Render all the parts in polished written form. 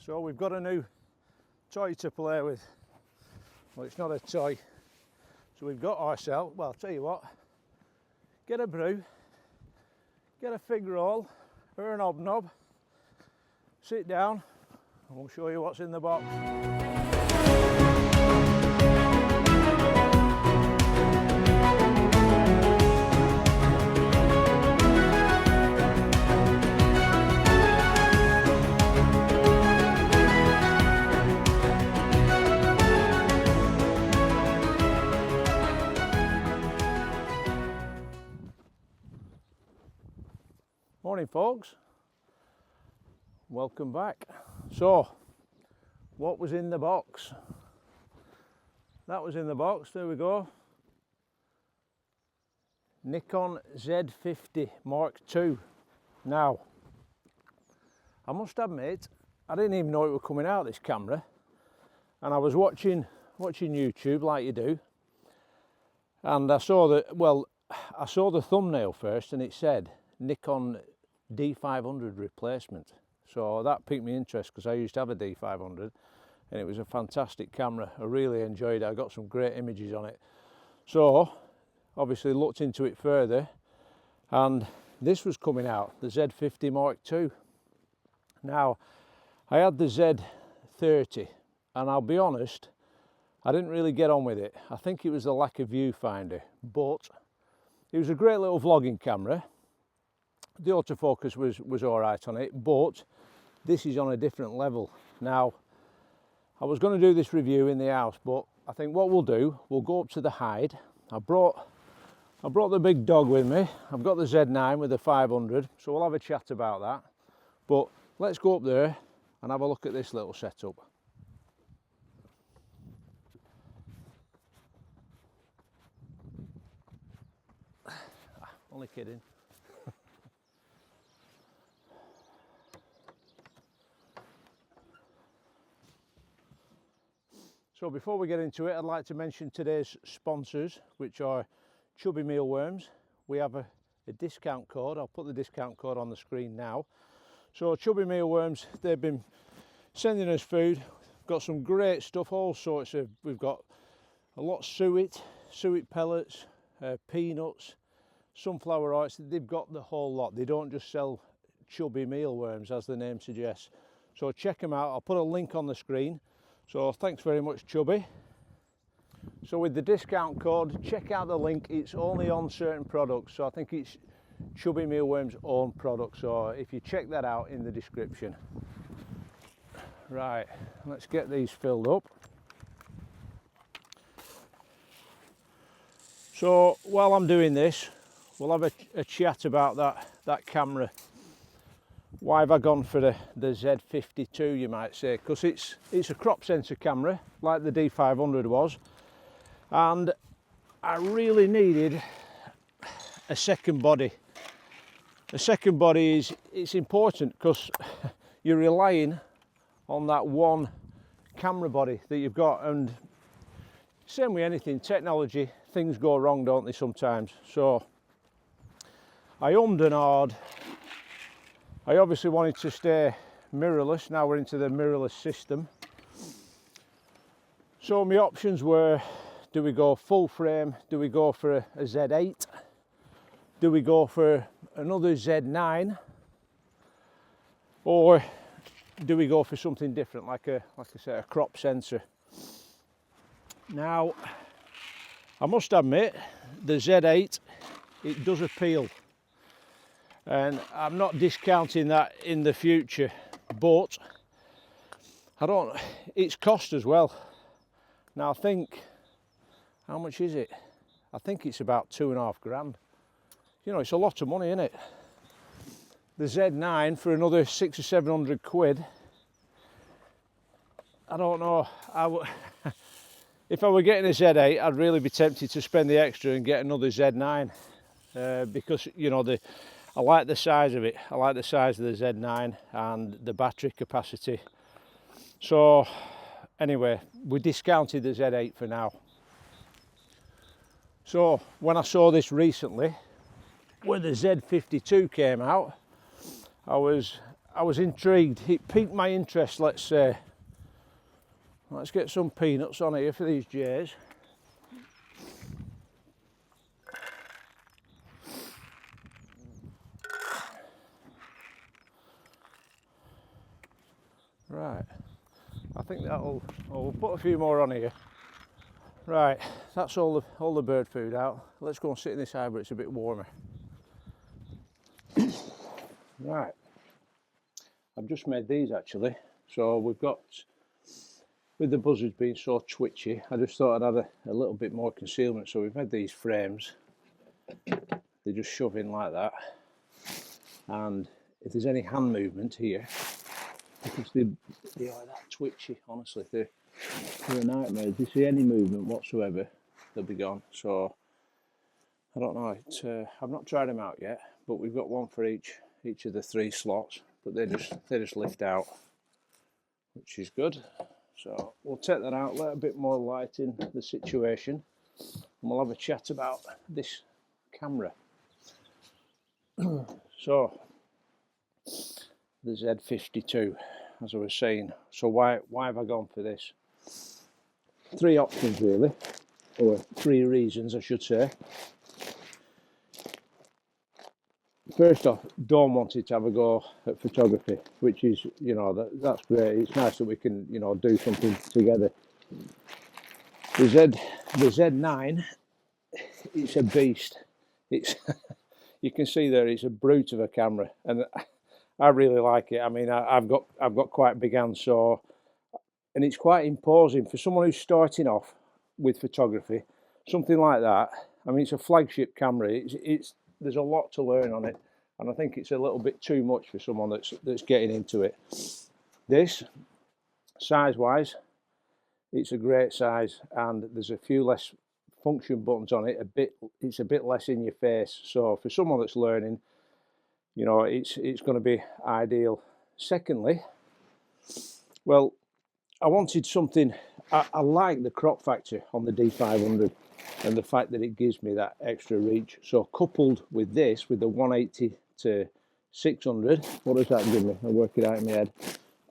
So we've got a new toy to play with. Well, it's not a toy. So we've got ourselves, well, I'll tell you what, get a brew, get a fig roll or an hobnob, sit down and we'll show you what's in the box. Morning folks, welcome back. So what was in the box? That was in the box, there we go. Nikon Z50 Mark II. Now I must admit I didn't even know it was coming out, this camera, and I was watching YouTube like you do, and I saw that, well, I saw the thumbnail first and it said Nikon D500 replacement, so that piqued my interest because I used to have a D500 and it was a fantastic camera. I really enjoyed it. I got some great images on it, so obviously looked into it further and this was coming out, the Z50 Mark II. Now I had the Z30 and I'll be honest, I didn't really get on with it. I think it was the lack of viewfinder, but it was a great little vlogging camera. The autofocus was all right on it, but this is on a different level. Now, I was going to do this review in the house, but I think what we'll do, we'll go up to the hide. I brought the big dog with me. I've got the Z9 with the 500, so we'll have a chat about that. But let's go up there and have a look at this little setup. Only kidding. So before we get into it, I'd like to mention today's sponsors, which are Chubby Mealworms. We have a discount code. I'll put the discount code on the screen now. So Chubby Mealworms, they've been sending us food. Got some great stuff, all sorts of, we've got a lot of suet pellets, peanuts, sunflower oils. They've got the whole lot. They don't just sell chubby mealworms, as the name suggests. So check them out. I'll put a link on the screen. So thanks very much, Chubby. So with the discount code, check out the link. It's only on certain products. So I think it's Chubby Mealworms' own products. So if you check that out in the description. Right, let's get these filled up. So while I'm doing this, we'll have a chat about that camera. Why have I gone for the Z50ii, you might say? Because it's a crop sensor camera, like the D500 was, and I really needed a second body. A second body it's important because you're relying on that one camera body that you've got, and same with anything, technology, things go wrong, don't they, sometimes? So I ummed and ahed. I obviously wanted to stay mirrorless. Now we're into the mirrorless system. So my options were, do we go full frame? Do we go for a Z8? Do we go for another Z9? Or do we go for something different, like I say, a crop sensor? Now, I must admit, the Z8, it does appeal. And I'm not discounting that in the future, but it's cost as well. Now I think, how much is it? I think it's about £2.5 grand. You know, it's a lot of money, isn't it? The Z9 for another 600 or 700 quid. I don't know. If I were getting a Z8, I'd really be tempted to spend the extra and get another Z9 because, you know, I like the size of it. I like the size of the Z9 and the battery capacity. So anyway, we discounted the Z8 for now. So when I saw this recently, when the Z52 came out, I was I was intrigued. It piqued my interest, let's say. Let's get some peanuts on here for these J's. Right, I think that'll, oh, we'll put a few more on here. Right, that's all the bird food out. Let's go and sit in this hybrid, it's a bit warmer. Right, I've just made these actually. So we've got, with the buzzards being so twitchy, I just thought I'd add a little bit more concealment. So we've made these frames. They just shove in like that. And if there's any hand movement here, because they are that twitchy, honestly, they're a nightmare. If you see any movement whatsoever, they'll be gone. So I don't know, I've not tried them out yet, but we've got one for each of the 3 slots, but they just lift out, which is good. So we'll take that out, let a bit more light in the situation, and we'll have a chat about this camera. So the Z50ii, as I was saying. So why have I gone for this? 3 options really, or 3 reasons I should say. First off, Dawn wanted to have a go at photography, which is, you know, that's great. It's nice that we can, you know, do something together. The Z9, it's a beast. It's you can see there, it's a brute of a camera, and I really like it. I mean, I've got quite big hands, so, and it's quite imposing for someone who's starting off with photography. Something like that. I mean, it's a flagship camera. There's a lot to learn on it, and I think it's a little bit too much for someone that's getting into it. This, size-wise, it's a great size, and there's a few less function buttons on it. It's a bit less in your face. So for someone that's learning, you know, it's going to be ideal. Secondly, well, I wanted something. I like the crop factor on the D500 and the fact that it gives me that extra reach. So coupled with this, with the 180 to 600, what does that give me? I'll work it out in my head.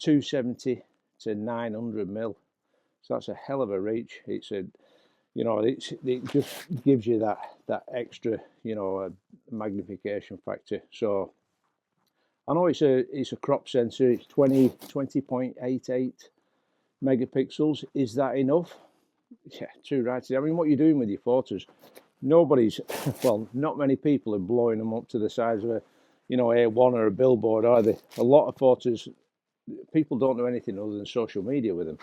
270 to 900 mil. So that's a hell of a reach. It's a, you know, it just gives you that extra, you know, magnification factor. So I know it's a crop sensor. It's 20.88 megapixels. Is that enough? Yeah, too right. I mean, what you're doing with your photos, nobody's, well, not many people are blowing them up to the size of a, you know, A1 or a billboard, are they? A lot of photos, people don't do anything other than social media with them.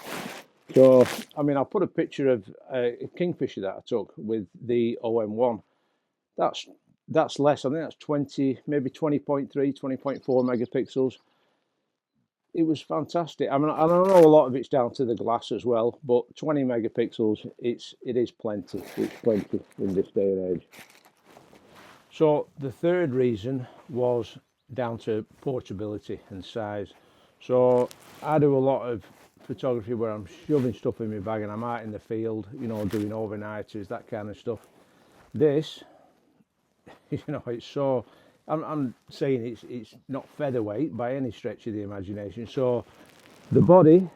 So, I mean, I'll put a picture of a kingfisher that I took with the OM1. That's less. I think that's 20, maybe 20.3, 20.4 megapixels. It was fantastic. I mean, I don't know, a lot of it's down to the glass as well, but 20 megapixels, it is plenty. It's plenty in this day and age. So the third reason was down to portability and size. So I do a lot of photography where I'm shoving stuff in my bag and I'm out in the field, you know, doing overnighters, that kind of stuff. This, you know, it's so, I'm saying it's not featherweight by any stretch of the imagination. So the body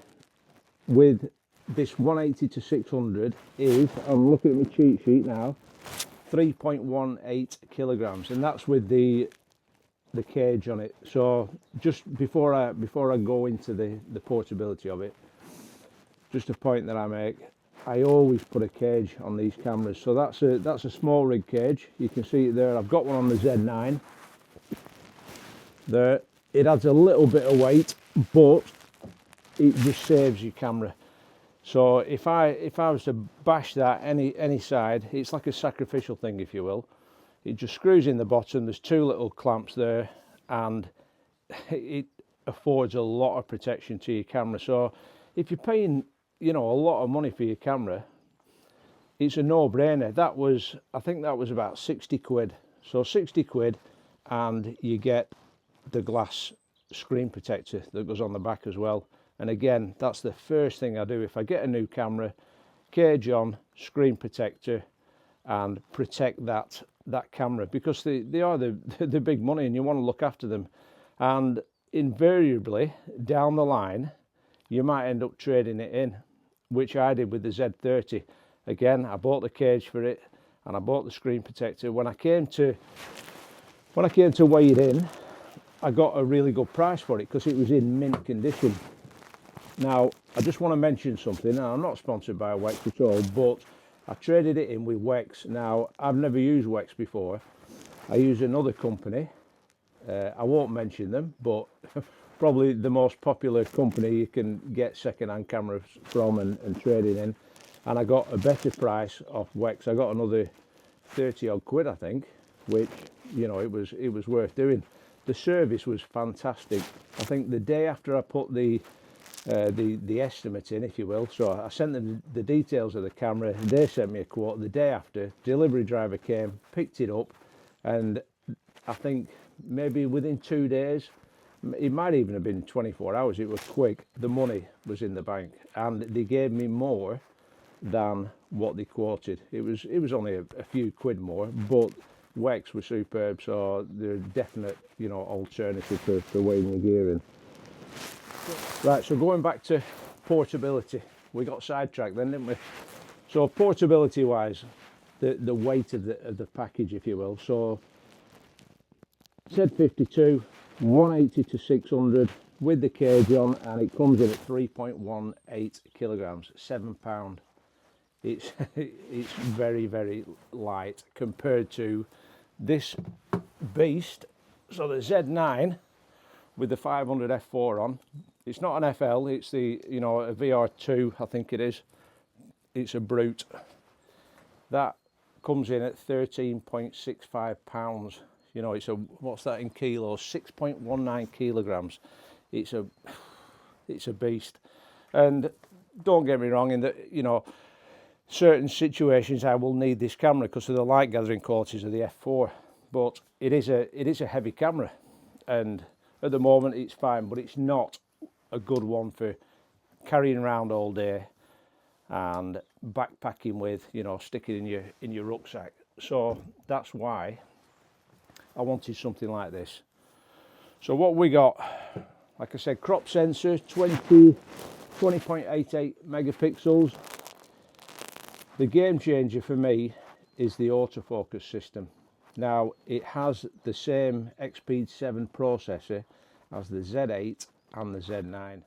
with this 180 to 600 is, I'm looking at my cheat sheet now, 3.18 kilograms, and that's with the cage on it. So just before I go into the portability of it, just a point that I make, I always put a cage on these cameras. So that's a small rig cage. You can see it there. I've got one on the Z9 there. It adds a little bit of weight, but it just saves your camera. So if I was to bash that any side, it's like a sacrificial thing, if you will. It just screws in the bottom. There's 2 little clamps there, and it affords a lot of protection to your camera. So if you're paying, you know, a lot of money for your camera, it's a no-brainer. I think that was about 60 quid. So 60 quid, and you get the glass screen protector that goes on the back as well. And again, that's the first thing I do if I get a new camera: cage on, screen protector, and protect that camera, because they are the big money and you want to look after them. And invariably down the line you might end up trading it in, which I did with the Z30. Again, I bought the cage for it and I bought the screen protector. When I came to weigh it in, I got a really good price for it because it was in mint condition. Now, I just want to mention something. Now, I'm not sponsored by Wex at all, but I traded it in with Wex. Now, I've never used Wex before. I use another company. I won't mention them, but probably the most popular company you can get second-hand cameras from and trading in. And I got a better price off Wex. I got another 30 odd quid, I think, which, you know, it was worth doing. The service was fantastic. I think the day after I put the estimate in, if you will, so I sent them the details of the camera, they sent me a quote. The day after, delivery driver came, picked it up, and I think maybe within 2 days, it might even have been 24 hours, it was quick, the money was in the bank, and they gave me more than what they quoted. It was only a few quid more, but Wex were superb, so they're a definite, you know, alternative for weighing your gear in. Right, so going back to portability, we got sidetracked then, didn't we? So portability wise, the weight of the package, if you will. So Z52, 180 to 600 with the cage on, and it comes in at 3.18 kilograms, £7. It's very, very light compared to this beast. So the Z9 with the 500 f4 on, it's not an FL, it's the, you know, a VR2, I think it is. It's a brute. That comes in at 13.65 pounds. You know, it's a, what's that in kilos? 6.19 kilograms. It's a beast. And don't get me wrong, in that, you know, certain situations I will need this camera because of the light gathering qualities of the f4. But it is a heavy camera, and at the moment it's fine, but it's not a good one for carrying around all day and backpacking with, you know, sticking in your rucksack. So that's why I wanted something like this. So what we got, like I said, crop sensor, 20.88 megapixels. The game changer for me is the autofocus system. Now, it has the same XP 7 processor as the Z8 and the Z9.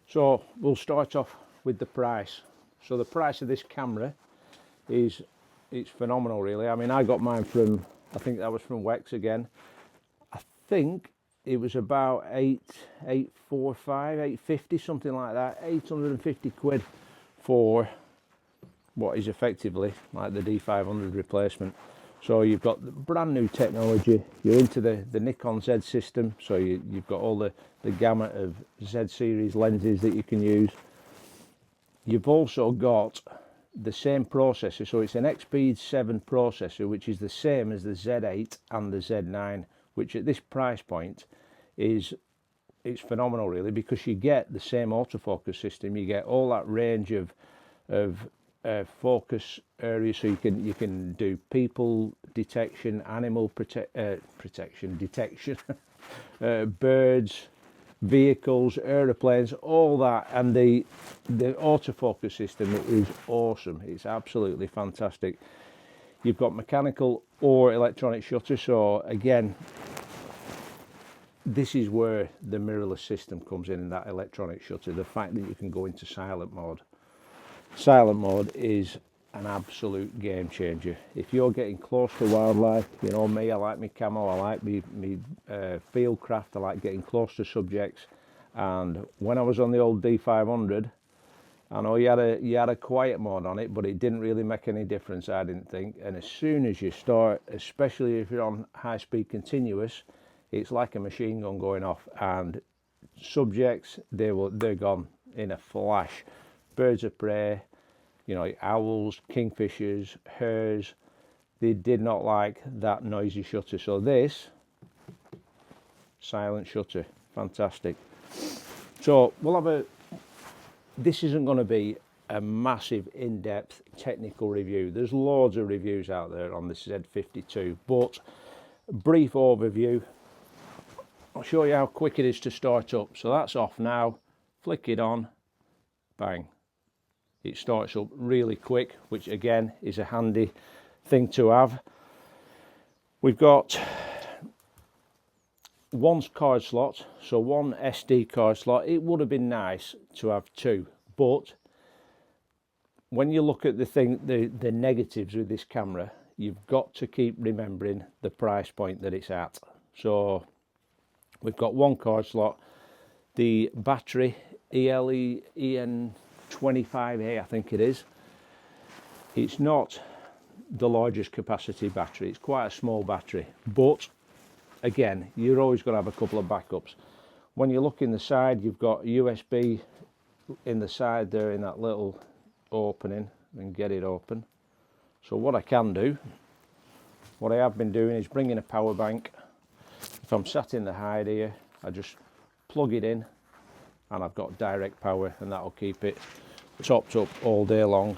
So we'll start off with the price. So the price of this camera it's phenomenal, really. I mean, I got mine from, I think that was from Wex again. I think it was about 850, something like that, 850 quid for what is effectively like the D500 replacement. So you've got the brand new technology, you're into the Nikon Z system, so you've got all the gamut of Z series lenses that you can use. You've also got the same processor, so it's an XP 7 processor, which is the same as the Z8 and the Z9, which at this price point it's phenomenal, really, because you get the same autofocus system, you get all that range of focus areas, so you can do people detection, animal detection, birds, vehicles, aeroplanes, all that, and the autofocus system is awesome. It's absolutely fantastic. You've got mechanical or electronic shutter, so again, this is where the mirrorless system comes in that electronic shutter, the fact that you can go into silent mode. Silent mode is an absolute game changer. If you're getting close to wildlife, you know me, I like my camo, I like me field craft, I like getting close to subjects. And when I was on the old D500, I know you had a quiet mode on it, but it didn't really make any difference, I didn't think. And as soon as you start, especially if you're on high speed continuous, it's like a machine gun going off, and subjects, they're gone in a flash. Birds of prey, you know, owls, kingfishers, hares, they did not like that noisy shutter. So this silent shutter, fantastic. So we'll have this isn't going to be a massive in-depth technical review. There's loads of reviews out there on the Z52, but brief overview. I'll show you how quick it is to start up. So that's off now, flick it on, bang. It starts up really quick, which again is a handy thing to have. We've got one card slot, so one SD card slot. It would have been nice to have two, but when you look at the negatives with this camera, you've got to keep remembering the price point that it's at. So we've got one card slot. The battery, EN25A, I think it is. It's not the largest capacity battery. It's quite a small battery, but again, you're always going to have a couple of backups. When you look in the side, you've got USB in the side there in that little opening, and get it open. So what I can do, what I have been doing, is bringing a power bank. If I'm sat in the hide here, I just plug it in and I've got direct power, and that'll keep it topped up all day long.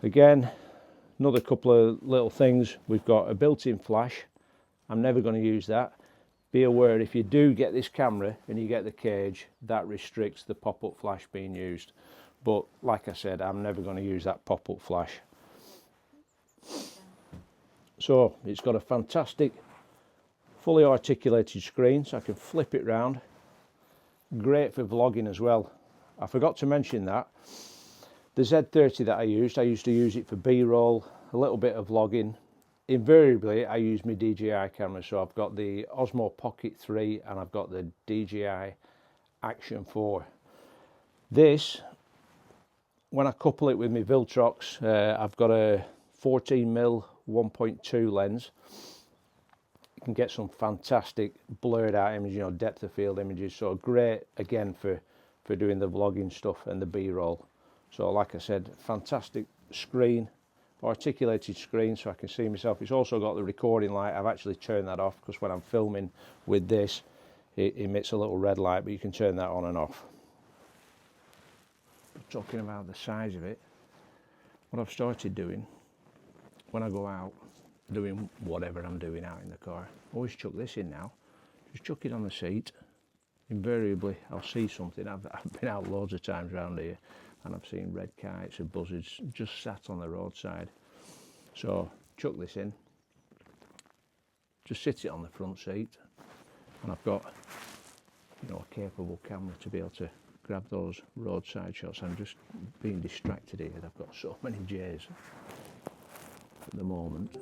Again, another couple of little things. We've got a built-in flash. I'm never going to use that. Be aware, if you do get this camera and you get the cage, that restricts the pop-up flash being used. But like I said, I'm never going to use that pop-up flash. So it's got a fantastic fully articulated screen, so I can flip it round. Great for vlogging as well. I forgot to mention that the Z30 that I used to use it for B-roll, a little bit of vlogging. Invariably I use my DJI camera, so I've got the Osmo Pocket 3 and I've got the DJI Action 4. This, when I couple it with my Viltrox, I've got a 14mm 1.2 lens. You can get some fantastic blurred out images, you know, depth of field images. So great again for doing the vlogging stuff and the B-roll. So like I said, fantastic screen, articulated screen, so I can see myself. It's also got the recording light. I've actually turned that off because when I'm filming with this, it emits a little red light, but you can turn that on and off. Talking about the size of it, what I've started doing when I go out doing whatever I'm doing out in the car, I always chuck this in now. Just chuck it on the seat. Invariably I'll see something. I've been out loads of times around here and I've seen red kites and buzzards just sat on the roadside. So chuck this in, just sit it on the front seat, and I've got, you know, a capable camera to be able to grab those roadside shots. I'm just being distracted here. I've got so many J's at the moment.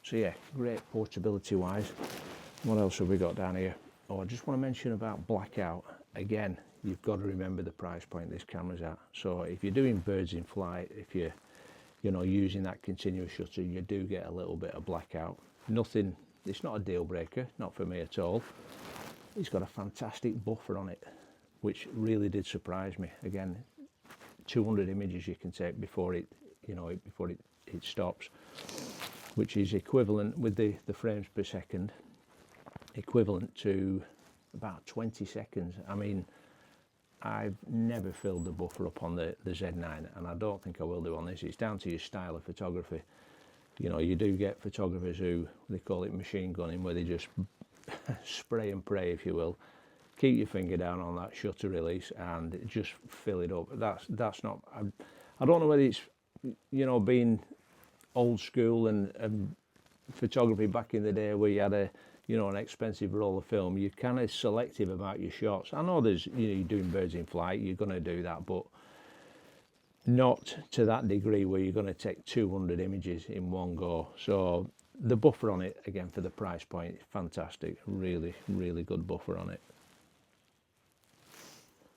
So yeah, great portability wise. What else have we got down here? Oh, I just want to mention about blackout. Again, you've got to remember the price point this camera's at. So if you're doing birds in flight, if you're, you know, using that continuous shutter, you do get a little bit of blackout. Nothing, it's not a deal breaker, not for me at all. It's got a fantastic buffer on it, which really did surprise me. Again, 200 images you can take before it, you know, before it stops, which is equivalent with the frames per second, equivalent to about 20 seconds. I mean, I've never filled the buffer up on the Z9, and I don't think I will do on this. It's down to your style of photography. You know, you do get photographers who, they call it machine gunning, where they just spray and pray, if you will. keep your finger down on that shutter release and just fill it up. That's not, I don't know whether it's, you know, being old school and photography back in the day where you had a, you know, an expensive roll of film. You're kind of selective about your shots. I know there's, you know, you're doing birds in flight, you're going to do that, but not to that degree where you're going to take 200 images in one go. So the buffer on it, again, for the price point, is fantastic. Really, really good buffer on it.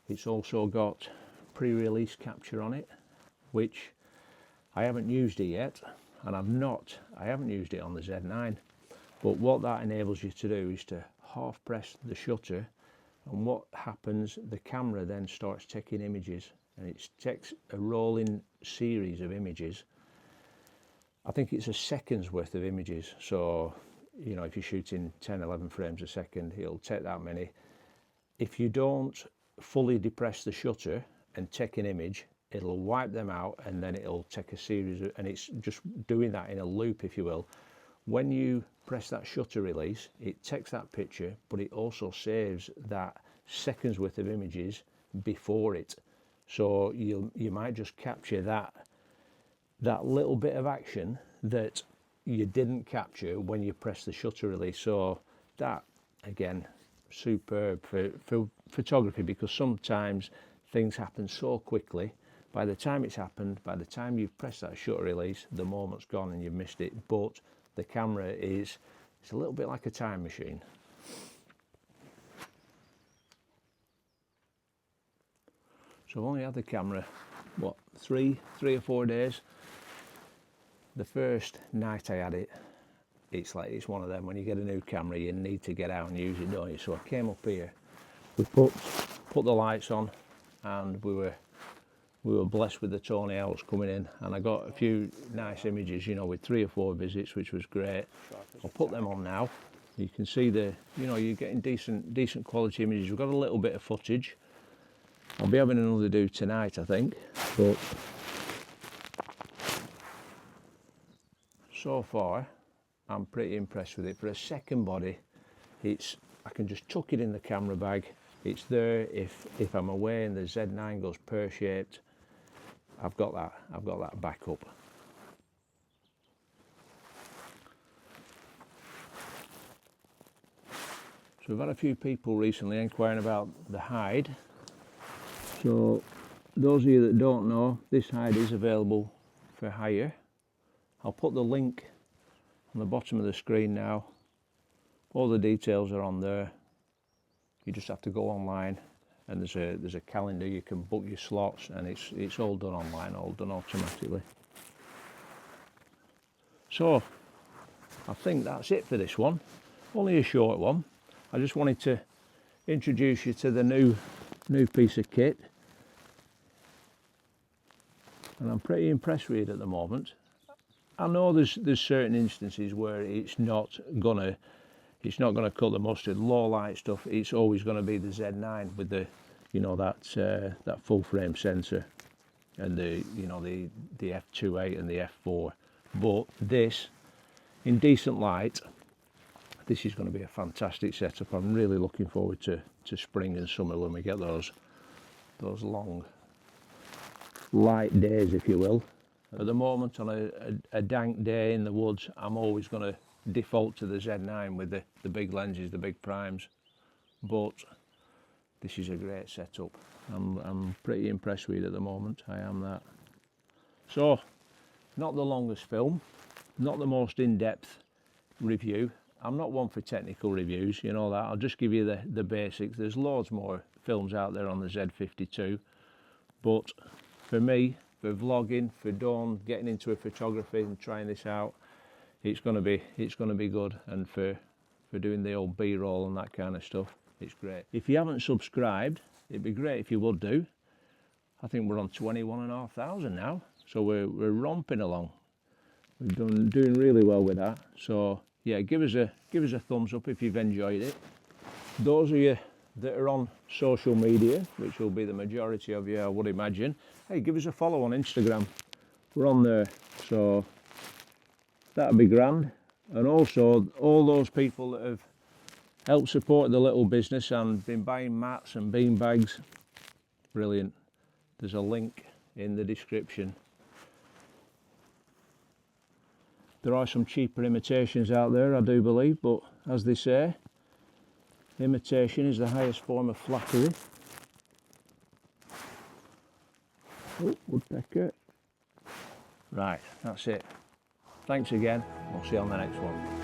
It's also got pre-release capture on it, which I haven't used it yet, and I haven't used it on the Z9. But what that enables you to do is to half press the shutter, and what happens, the camera then starts taking images, and it takes a rolling series of images. I think it's a second's worth of images. So, you know, if you're shooting 10, 11 frames a second, it'll take that many. If you don't fully depress the shutter and take an image, it'll wipe them out, and then it'll take a series of, and it's just doing that in a loop, if you will. When you press that shutter release, it takes that picture, but it also saves that seconds worth of images before it. So you might just capture that little bit of action that you didn't capture when you press the shutter release. So that, again, superb for photography, because sometimes things happen so quickly. By the time it's happened, by the time you've pressed that shutter release, the moment's gone and you've missed it. But the camera it's a little bit like a time machine. So I've only had the camera, what, three or 4 days. The first night I had it, it's one of them, when you get a new camera, you need to get out and use it, don't you? So I came up here, we put the lights on, and we were blessed with the Tony Owls coming in, and I got a few nice images, you know, with 3 or 4 visits, which was great. I'll put them on now. You can see you know, you're getting decent quality images. We've got a little bit of footage. I'll be having another do tonight, I think, but so far I'm pretty impressed with it. For a second body, I can just tuck it in the camera bag. It's there if I'm away and the Z9 goes pear-shaped. I've got that backup. So we've had a few people recently inquiring about the hide. So those of you that don't know, this hide is available for hire. I'll put the link on the bottom of the screen now. All the details are on there. You just have to go online, and there's a calendar. You can book your slots, and it's all done online, all done automatically. So I think that's it for this one. Only a short one. I just wanted to introduce you to the new piece of kit, and I'm pretty impressed with it at the moment. I know there's certain instances where it's not gonna cut the mustard. Low light stuff, it's always going to be the Z9 with the, you know, that full frame sensor, and the, you know, the f2.8 and the f4. But this, in decent light, this is going to be a fantastic setup. I'm really looking forward to spring and summer when we get those long light days, if you will. At the moment, on a dank day in the woods, I'm always going to default to the Z9 with the big lenses, the big primes. But this is a great setup. I'm pretty impressed with it at the moment. I am that. So, not the longest film, not the most in-depth review. I'm not one for technical reviews, you know that. I'll just give you the basics. There's loads more films out there on the Z50ii, but for me, for vlogging, for Dawn getting into a photography and trying this out, it's going to be good. And for doing the old B-roll and that kind of stuff, it's great. If you haven't subscribed, it'd be great if you would do. I think we're on 21,500 now, so we're romping along. We've doing really well with that. So yeah, give us a thumbs up if you've enjoyed it. Those of you that are on social media, which will be the majority of you, I would imagine, hey, give us a follow on Instagram. We're on there, so that'd be grand. And also all those people that have help support the little business and been buying mats and bean bags. Brilliant. There's a link in the description. There are some cheaper imitations out there, I do believe, but as they say, imitation is the highest form of flattery. Oh, woodpecker. Right, that's it. Thanks again. We'll see you on the next one.